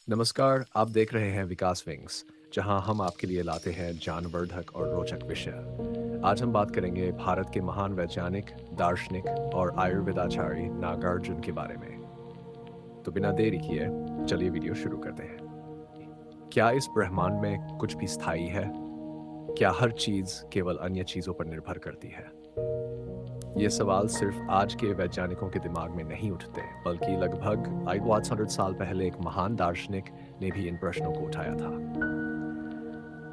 नमस्कार, आप देख रहे हैं विकास विंग्स, जहां हम आपके लिए लाते हैं ज्ञानवर्धक और रोचक विषय। आज हम बात करेंगे भारत के महान वैज्ञानिक, दार्शनिक और आयुर्वेदाचार्य नागार्जुन के बारे में। तो बिना देरी किए, चलिए वीडियो शुरू करते हैं। क्या इस ब्रह्मांड में कुछ भी स्थायी है? क्या हर चीज केवल अन्य चीजों पर निर्भर करती है? ये सवाल सिर्फ आज के वैज्ञानिकों के दिमाग में नहीं उठते, बल्कि लगभग 800 साल पहले एक महान दार्शनिक ने भी इन प्रश्नों को उठाया था।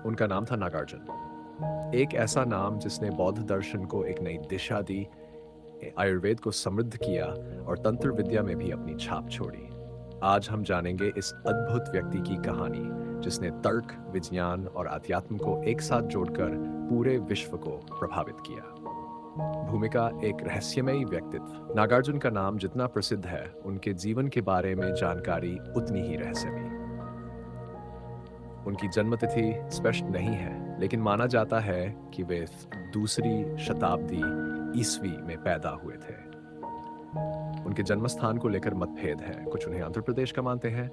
उनका नाम था नागार्जुन। एक ऐसा नाम जिसने बौद्ध दर्शन को एक नई दिशा दी, आयुर्वेद को समृद्ध किया और तंत्र विद्या में भी अपनी छाप छोड़ी। आज हम जानेंगे इस अद्भुत व्यक्ति की कहानी, जिसने तर्क, विज्ञान और अध्यात्म को एक साथ जोड़कर पूरे विश्व को प्रभावित किया। भूमिका: एक रहस्यमयी व्यक्तित्व। नागार्जुन का नाम जितना प्रसिद्ध है, उनके जीवन के बारे में जानकारी उतनी ही रहस्यमयी। उनकी जन्मतिथि स्पष्ट नहीं है, लेकिन माना जाता है कि वे दूसरी शताब्दी ईस्वी में पैदा हुए थे। उनके जन्मस्थान को लेकर मतभेद है। कुछ उन्हें आंध्र प्रदेश का मानते हैं,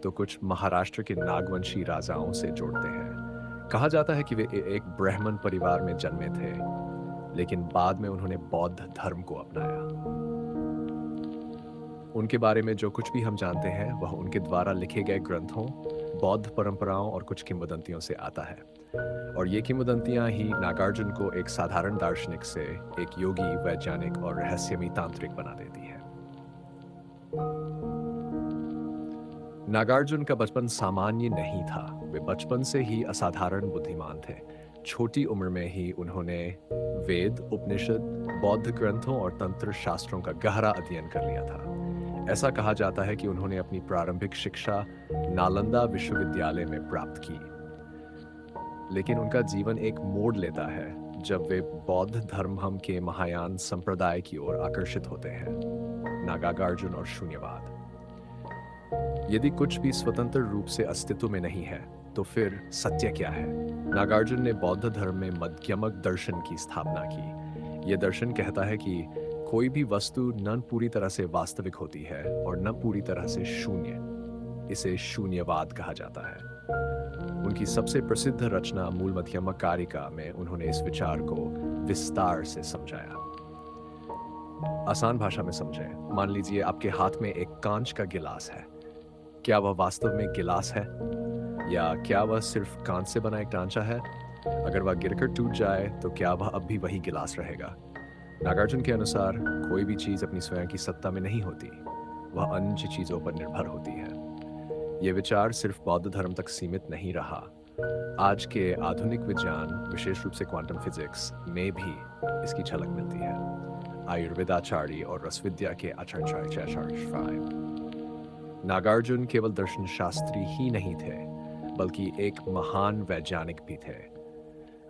तो कुछ महाराष्ट्र के नागवंशी राजाओं से जोड़ते हैं। कहा जाता है कि वे एक ब्राह्मण परिवार में जन्मे थे, लेकिन बाद में उन्होंने बौद्ध धर्म को अपनाया। उनके बारे में जो कुछ भी हम जानते हैं, वह उनके द्वारा लिखे गए ग्रंथों, बौद्ध परंपराओं और कुछ किंवदंतियों से आता है। और ये किंवदंतियां ही नागार्जुन को एक साधारण दार्शनिक से एक योगी, वैज्ञानिक और रहस्यमयी तांत्रिक बना देती है। नागार्जुन का बचपन सामान्य नहीं था। वे बचपन से ही असाधारण बुद्धिमान थे। छोटी उम्र में ही उन्होंने वेद, उपनिषद, बौद्ध ग्रंथों और तंत्र शास्त्रों का गहरा अध्ययन कर लिया था। ऐसा कहा जाता है कि उन्होंने अपनी प्रारंभिक शिक्षा नालंदा विश्वविद्यालय में प्राप्त की। लेकिन उनका जीवन एक मोड़ लेता है जब वे बौद्ध धर्म के महायान संप्रदाय की ओर आकर्षित होते हैं। नागार्जुन और शून्यवाद। यदि कुछ भी स्वतंत्र रूप से अस्तित्व में नहीं है, तो फिर सत्य क्या है? नागार्जुन ने बौद्ध धर्म में मध्यमक दर्शन की स्थापना की। यह दर्शन कहता है कि कोई भी वस्तु न पूरी तरह से वास्तविक होती है और न पूरी तरह से शून्य। इसे शून्यवाद कहा जाता है। उनकी सबसे प्रसिद्ध रचना मूल मध्यमक कारिका में उन्होंने इस विचार को विस्तार से समझाया। आसान भाषा में समझें। मान लीजिए आपके हाथ में एक कांच का गिलास है। क्या वह वास्तव में गिलास है, या क्या वह सिर्फ कांच से बना एक ढांचा है? अगर वह गिरकर टूट जाए, तो क्या वह अब भी वही गिलास रहेगा? नागार्जुन के अनुसार कोई भी चीज अपनी स्वयं की सत्ता में नहीं होती, वह अन्य चीजों पर निर्भर होती है। यह विचार सिर्फ बौद्ध धर्म तक सीमित नहीं रहा। आज के आधुनिक विज्ञान, विशेष रूप से क्वांटम फिजिक्स में भी इसकी झलक मिलती है। आयुर्वेदाचार्य और रसविद्या के आचार्य नागार्जुन केवल दर्शन शास्त्री ही नहीं थे, बल्कि एक महान वैज्ञानिक भी थे।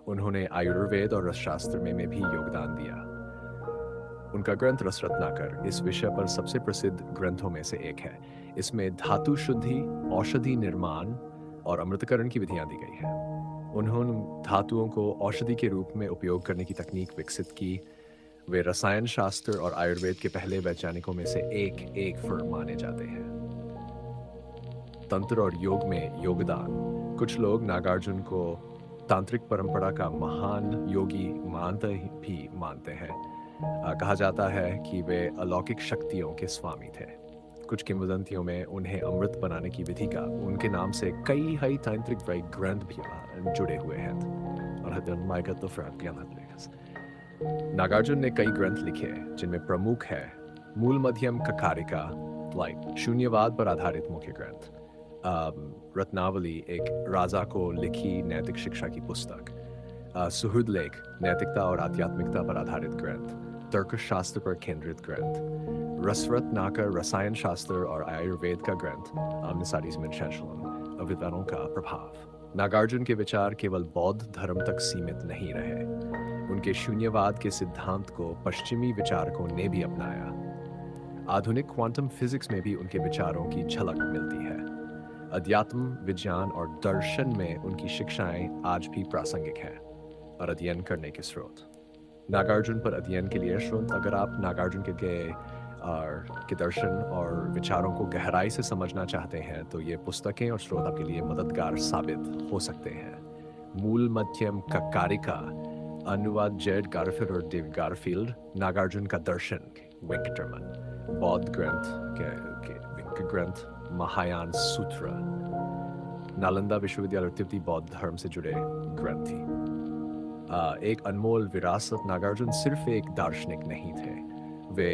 उन्होंने आयुर्वेद और रसशास्त्र में भी योगदान दिया। उनका ग्रंथ रसरत्नाकर इस विषय पर सबसे प्रसिद्ध ग्रंथों में से एक है। इसमें धातु शुद्धि, औषधि निर्माण और अमृतकरण की विधियां दी गई हैं। उन्होंने धातुओं को औषधि के रूप में उपयोग करने की तकनीक विकसित की। वे रसायन शास्त्र और आयुर्वेद के पहले वैज्ञानिकों में से एक फर्म माने जाते हैं। तंत्र और योग में योगदान। कुछ लोग नागार्जुन को तांत्रिक परंपरा का महान योगी भी मानते हैं। कहा जाता है कि वे अलौकिक शक्तियों के स्वामी थे। कुछ किंवदंतियों में उन्हें अमृत बनाने की विधि का उनके नाम से कई तांत्रिक ग्रंथ भी जुड़े हुए हैं। नागार्जुन ने कई ग्रंथ लिखे, जिनमें प्रमुख है मूल मध्यम कारिका, शून्यवाद पर आधारित मुख्य ग्रंथ। रत्नावली, एक राजा को लिखी नैतिक शिक्षा की पुस्तक। सुहृदलेख, नैतिकता और आध्यात्मिकता पर आधारित ग्रंथ। तर्कशास्त्र पर केंद्रित ग्रंथ। रसरत्नाकर, रसायन शास्त्र और आयुर्वेद का ग्रंथ। अविद्वानों का प्रभाव। नागार्जुन के विचार केवल बौद्ध धर्म तक सीमित नहीं रहे। उनके शून्यवाद के सिद्धांत को पश्चिमी विचारकों ने भी अपनाया। आधुनिक क्वांटम फिजिक्स में भी उनके विचारों की झलक मिलती है। अध्यात्म, विज्ञान और दर्शन में उनकी शिक्षाएं आज भी प्रासंगिक हैं और अध्ययन करने के स्रोत। नागार्जुन पर अध्ययन के लिए स्रोत: अगर आप नागार्जुन के और के दर्शन और विचारों को गहराई से समझना चाहते हैं तो ये पुस्तकें और स्रोत आपके लिए मददगार साबित हो सकते हैं। मूल मध्यम कारिका, अनुवाद जेड गारफील्ड और डेविड गारफील्ड, नागार्जुन का दर्शन वेंकटरमन, बौद्ध ग्रंथ के विंक ग्रंथ, महायान सूत्र, नालंदा विश्वविद्यालय और तिब्बती बौद्ध धर्म से जुड़े ग्रंथी। एक अनमोल विरासत। नागार्जुन सिर्फ एक दार्शनिक नहीं थे, वे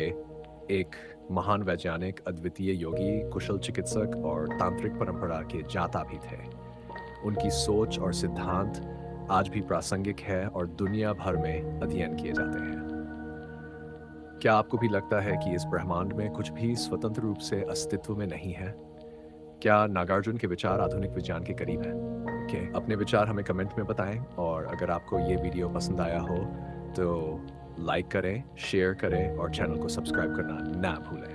एक महान वैज्ञानिक, अद्वितीय योगी, कुशल चिकित्सक और तांत्रिक परंपरा के जाता भी थे। उनकी सोच और सिद्धांत आज भी प्रासंगिक है और दुनिया भर में अध्ययन किए जाते हैं। क्या आपको भी लगता है कि इस ब्रह्मांड में कुछ भी स्वतंत्र रूप से अस्तित्व में नहीं है? क्या नागार्जुन के विचार आधुनिक विज्ञान के करीब हैं? अपने विचार हमें कमेंट में बताएं और अगर आपको ये वीडियो पसंद आया हो तो लाइक करें, शेयर करें और चैनल को सब्सक्राइब करना ना भूलें।